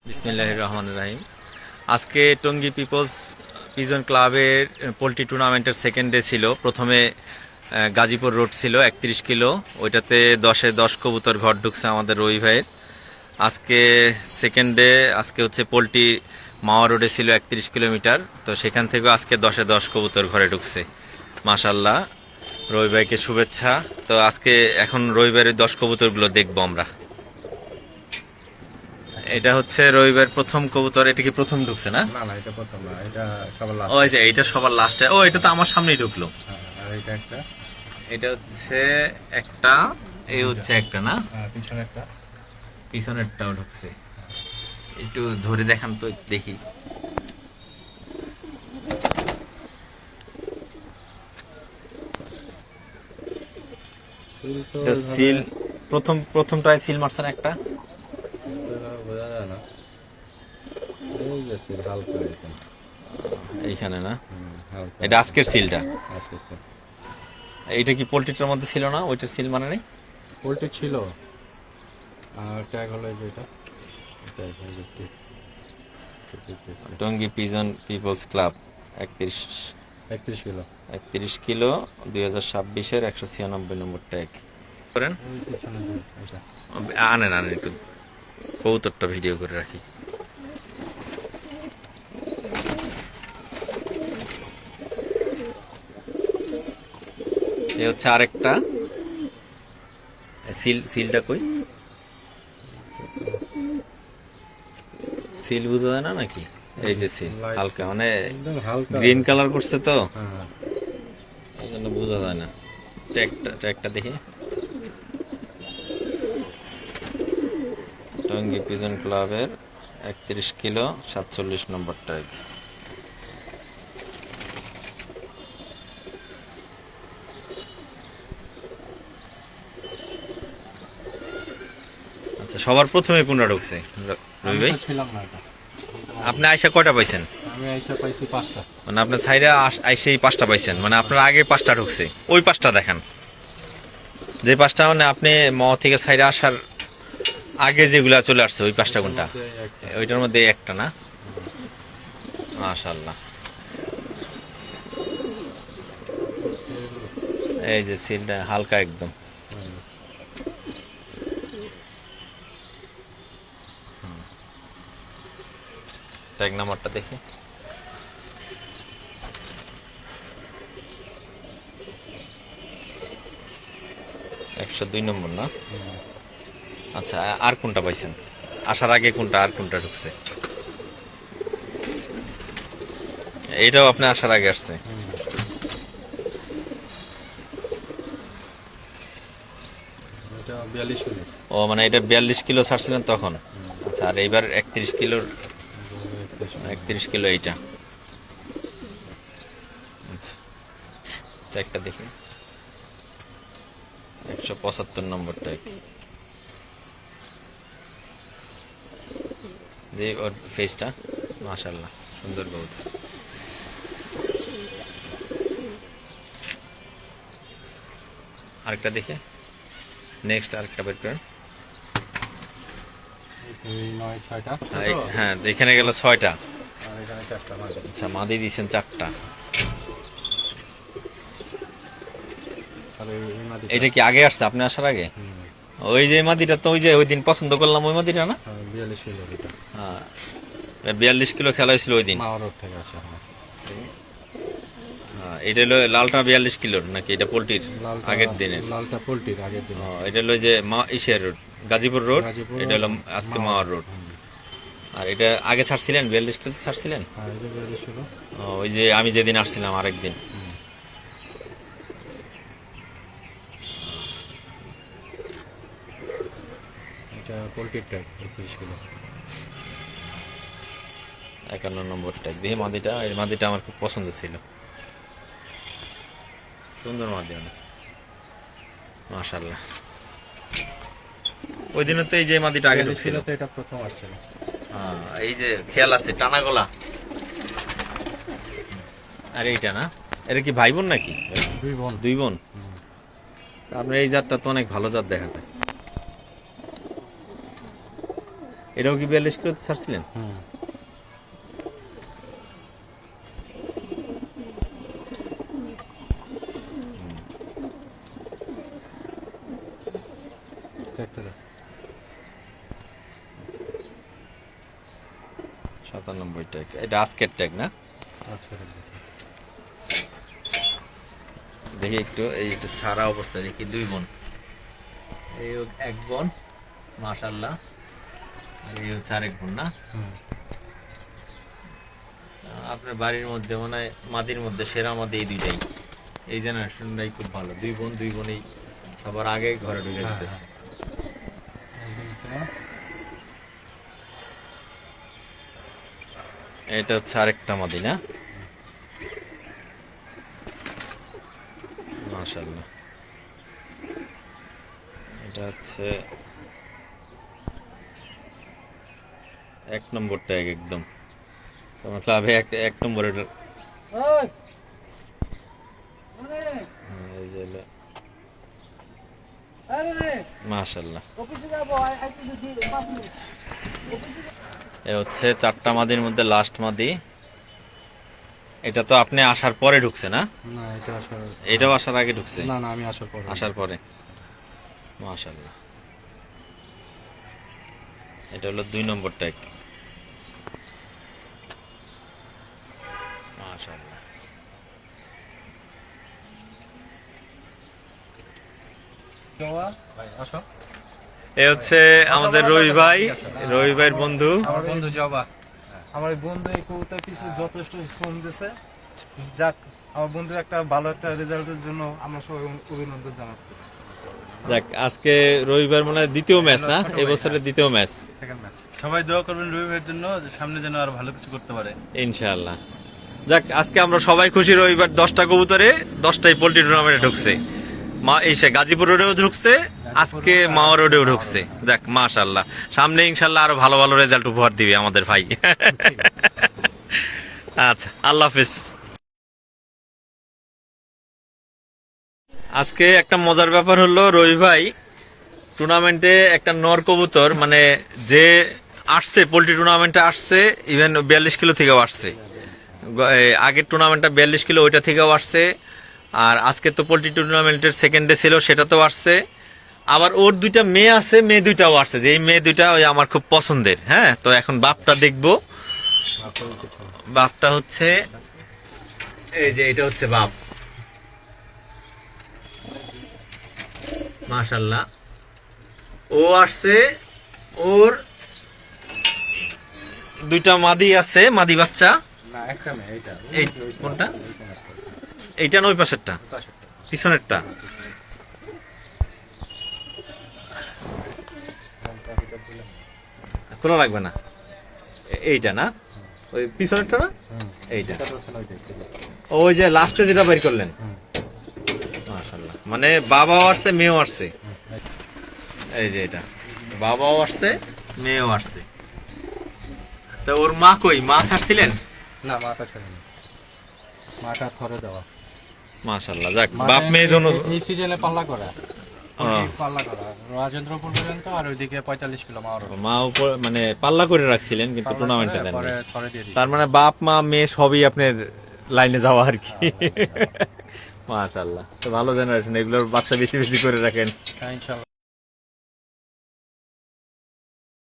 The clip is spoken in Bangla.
বিসমিল্লাহির রহমানির রহিম। আজকে টঙ্গী পিপলস পিজন ক্লাবের পোলট্রি টুর্নামেন্টের সেকেন্ড ডে ছিল। প্রথমে গাজীপুর রোড ছিল 31 কিলো, ওইটাতে 10-এ 10 কবুতর ঘর ঢুকছে আমাদের রবি ভাইয়ের। আজকে সেকেন্ড ডে, আজকে হচ্ছে পোলট্রি মাওয়া রোডে ছিল 31 কিলোমিটার, তো সেখান থেকেও আজকে 10-এ 10 কবুতর ঘরে ঢুকছে। মাশাল্লাহ, রবি ভাইকে শুভেচ্ছা। তো আজকে এখন রবিবারের 10 কবুতরগুলো দেখবো আমরা। এটা হচ্ছে রবিবার প্রথম কবুতর। এটা কি প্রথম ঢুকছে না? না না, এটা প্রথম না, এটা সবার লাস্ট। ওই যে এইটা সবার লাস্টে। ও, এটা তো আমার সামনেই ঢুকলো। আর এটা একটা, এটা হচ্ছে একটা, এই হচ্ছে একটা না, পিছনে একটা, পিছনেরটাও ঢুকছে। একটু ধরে দেখান তো দেখি। এটা সিল, প্রথমটায় সিল মারছেন একটা। বোঝা যায় না, এই যে সিল হালকা এরকম। এইখানে না, হালকা এটা আজকের সিলটা। আচ্ছা আচ্ছা, এইটা কি পোলট্রিটার মধ্যে ছিল না? ওইটার সিল মানে নেই। পোলট্রি ছিল আর ট্যাগ হলো এই যে এটা, এটা এখানে দেখতে। Tongi pigeon peoples club 31 31 kilo, 31 kilo 2026-এর 196 নম্বর ট্যাগ করেন। ওই পিছনে যে এটা। আনেন আনেন, একটু কবুতরটা ভিডিও করে রাখি। এ হচ্ছে আরেকটা সিলটা কই? সিল বোঝা যায় না নাকি? এই যে সিল হালকা, মানে একদম হালকা গ্রিন কালার করছে তো, হ্যাঁ। এই জন্য বোঝা যায় না। ট্যাগটা দেখি। টঙ্গী পিজন ক্লাবের 31 কিলো 47 নম্বর ট্যাগ। আচ্ছা, সবার প্রথমে কোনটা ঢুকছে রবি ভাই? আমি তো ছিলাম না এটা, আপনি আইসা কয়টা পাইছেন? আমি আইসা পাইছি 5টা। মানে আপনার সাইডে আইসেই 5টা পাইছেন, মানে আপনার আগে 5টা ঢুকছে। ওই 5টা দেখান, যে 5টা মানে আপনি থেকে সাইডে আসার আগে যেগুলা চলে আসছে, ওই 5টা কোনটা? ওইটার মধ্যে একটা না? মাশাআল্লাহ, এই যে সিলটা হালকা একদম। ট্যাগ নাম্বারটা দেখি। একশো 2 নম্বর না? আচ্ছা, আর কোনটা পাইছেন? আসার আগে কোনটা, আর কোনটা ঢুকছে? এইটাও আপনি আসার আগে আসছে। এটা 42 কিলো। ও, মানে এটা 42 কিলো ছাড়ছিলেন তখন। আচ্ছা, আর এইবার 31 কিলোর, 31 কিলো এইটা। আচ্ছা, ট্যাগটা দেখি। 175 নম্বর ট্যাগ। যে ওর ফেসটা মাশাআল্লাহ সুন্দর বহুত। আরেকটা দেখে, নেক্সট আরেকটা বের করেন। 9 6টা, হ্যাঁ, এখানে গেল 6টা। আর এখানে 4টা মাঝে। আচ্ছা, মাদি দিয়েছেন 4টা। আর এই মাদিটা এটা কি আগে আসছে আপনি আসার আগে? ওই যে মাদিটা তো, ওই যে ওই দিন পছন্দ করলাম, ওই মাদিটা না? 42 কিলো এটা, হ্যাঁ, 42 কিলো খেলা হয়েছিল ওই দিন। মাওয়ার থেকে আসা। হ্যাঁ, এটা হলো লালটা 42 কিলোর নাকি? এটা পোলট্রির আগের দিনের। লালটা পোলট্রির আগের দিন। এটা হলো যে ইসের রোড, গাজীপুর রোড। গাজীপুর এটা হলো আজকে মাওয়ার রোড। আর এটা আগে ছাড়ছিলেন 42 কিলো ছাড়ছিলেন? হ্যাঁ, এটা 42 কিলো। ওই যে আমি যেদিন আসছিলাম আরেকদিন। এটা পোলট্রির ট্যাগ 31 কিলো। 51 নম্বর ট্যাগ দেখি মাদিটা। এই মাদিটা আমার খুব পছন্দ ছিল, সুন্দর মাদি অনেক, মাশাআল্লাহ। ওই দিনও তো এই যে মাদিটা আগে 42 ঢুকছিল। কিলোতে এটা প্রথম আসছিল। হ্যাঁ, এই যে খেয়াল আছে টানা গলা। আর এইটা না, এটা কি ভাই বোন নাকি? দুই বোন। 2 বোন। আপনার এই জাতটা তো অনেক ভালো জাত দেখা যায়। এটাও কি 42 কিলোতে ছাড়ছিলেন? হুম। ট্র্যাক্টরে 97 ট্যাগ, এটা আজকের ট্যাগ না? আচ্ছা। দেখি একটু এই একটু সারা অবস্থা দেখি, 2 বোন, এই এক বোন মাশাআল্লাহ, আর এই হচ্ছে আরেক বোন না? হুম। আপনার বাড়ির মধ্যে মনে হয় মাদির মধ্যে সেরা মাদি এই দুইটাই, এই জেনারেশনটাই খুব ভালো। 2 বোন 2 বোনই সবার আগে ঘরে ঢুকে যেতেছে। এটা হচ্ছে আরেকটা মাদি না? মাশাআল্লাহ, এটা হচ্ছে 1 নম্বর ট্যাগ একদম, তোমার ক্লাবে এক নম্বরের। এই যে হলো মাশাআল্লাহ, এ হচ্ছে 4টা মাদির মধ্যে লাস্ট মাদি। এটা তো আপনি আসার পরে ঢুকছে না? না, এটা আসার, এটাও আসার আগে ঢুকছে? না না, আমি আসার পরে। আসার পরে। মাশাআল্লাহ, এটা হলো 2 নম্বর ট্যাগ। মাশাআল্লাহ, ভাই আসো। এ হচ্ছে আমাদের রবি ভাই, রবি ভাইয়ের বন্ধু। আমার বন্ধু জবা। আমার এই বন্ধু এই কবুতর পিছু যথেষ্ট শ্রম দিয়েছে। যাক, আমার বন্ধুর একটা ভালো একটা রেজাল্টের জন্য আমরা সবাই অভিনন্দন জানাচ্ছি। দেখ আজকে রবিবার মনে হয় দ্বিতীয় ম্যাচ না, এবছরের দ্বিতীয় ম্যাচ। সবাই দোয়া করবেন রবিবার জন্য, সামনে যেন আরো ভালো কিছু করতে পারে ইনশাআল্লাহ। যাক আজকে আমরা সবাই খুশি, রবিবার 10টা কবুতরে 10টাই পোল্ট্রি টুর্নামেন্টে ঢুকছে। মা এসে গাজীপুর রোডেও ঢুকছে, আজকে মাওয়া রোডেও ঢুকছে। যাক মাশাআল্লাহ, সামনে ইনশাআল্লাহ আরো ভালো ভালো রেজাল্ট উপহার দিবে আমাদের ভাই। আচ্ছা, আল্লাহ হাফেজ। আজকে একটা মজার ব্যাপার হলো, রবি ভাই টুর্নামেন্টে একটা নর কবুতর, মানে যে আসছে পোল্ট্রি টুর্নামেন্টে আসছে, ইভেন 42 কিলো থেকেও আসছে। আগের টুর্নামেন্টটা 42 কিলো, ওইটা থেকেও আসছে। আর আজকে তো পোল্ট্রি টুর্নামেন্টের সেকেন্ড ডে ছিল, সেটাতেও আসছে। আবার ওর 2টা মেয়ে আছে, মেয়ে 2টাও আসছে, যে এই মেয়ে 2টা ওই আমার খুব পছন্দের। হ্যাঁ, তো এখন বাপটা দেখবো। বাপটা হচ্ছে এই যে, এটা হচ্ছে বাপ। মাশাআল্লাহ, ও আসছে, ওর 2টা মাদি আছে, মাদি বাচ্চা। না, একটা মেয়ে, এইটা। এই কোনটা? এইটা না, ওই পাশেরটা, পিছনেরটা। খোলা লাগবে না, এইটা না, ওই পিছনেরটা না, এইটা। ওই যে লাস্টে যেটা বের করলেন। মাশাআল্লাহ, মানে বাবাও আসছে, মেয়েও আসছে। এই যে এটা বাবাও আসছে, মেয়েও আসছে। তা ওর মা কই? মা ছাড়ছিলেন? না, মাটা ছাড়েনি, মাটা থরে দেওয়া। মাশাআল্লাহ, যাক বাপ মেয়ে দোনো। এই সিজনে পাল্লা করা, পাল্লা করা রাজেন্দ্রপুর পর্যন্ত, আর ওইদিকে 45 কিলো মাওয়া রোড। মা উপর মানে পাল্লা করে রাখছিলেন, কিন্তু টুর্নামেন্টে দেন পরে নাই। থরে দিয়ে দিই। তার মানে বাপ মা মেয়ে সবই আপনার লাইনে যাওয়া আর কি। মাশাআল্লাহ, তো ভালো জেনারেশন, এগুলোর বাচ্চা বেশি বেশি করে রাখেন। হ্যাঁ, ইনশাআল্লাহ।